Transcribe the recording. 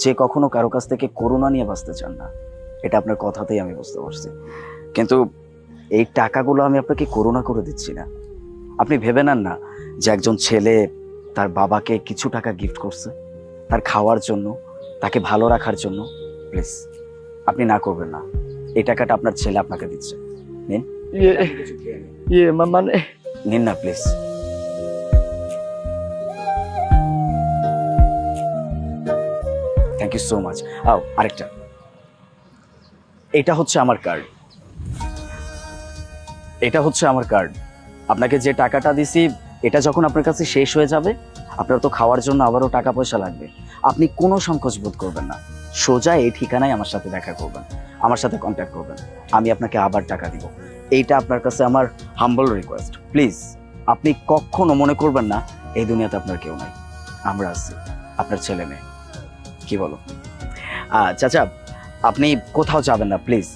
যে কখনো কারো কাছ থেকে করুণা নিয়ে বাঁচতে চান না, এটা আপনার কথাতেই আমি বুঝতে পারছি। কিন্তু এই টাকাগুলো আমি আপনাকে করুণা করে দিচ্ছি না। আপনি ভেবে নেন না যে একজন ছেলে তার বাবাকে কিছু টাকা গিফট করছে তার খাওয়ার জন্য, তাকে ভালো রাখার জন্য। প্লিজ আপনি না করবেন না, এই টাকাটা আপনার ছেলে আপনাকে দিচ্ছে। নিন। ইয়ে মানে নিন না please. Thank you so much. আরেকটা, এটা হচ্ছে আমার কার্ড। এটা হচ্ছে আমার কার্ড। আপনাকে যে টাকাটা দিছি, এটা যখন আপনার কাছে শেষ হয়ে যাবে, আপনার তো খাওয়ার জন্য আবারও টাকা পয়সা লাগবে। আপনি কোনো সংকোচ বোধ করবেন না, সোজা এই ঠিকানায় আমার সাথে দেখা করবেন, আমার সাথে কন্ট্যাক্ট করবেন। আমি আপনাকে আবার টাকা দিব। এইটা আপনার কাছে আমার হাম্বল রিকোয়েস্ট। প্লিজ আপনি কখনো মনে করবেন না এই দুনিয়াতে আপনার কেউ নাই, আমরা আছি, আপনার ছেলে মেয়ে। কি বলো? চাচা, আপনি কোথাও যাবেন না প্লিজ।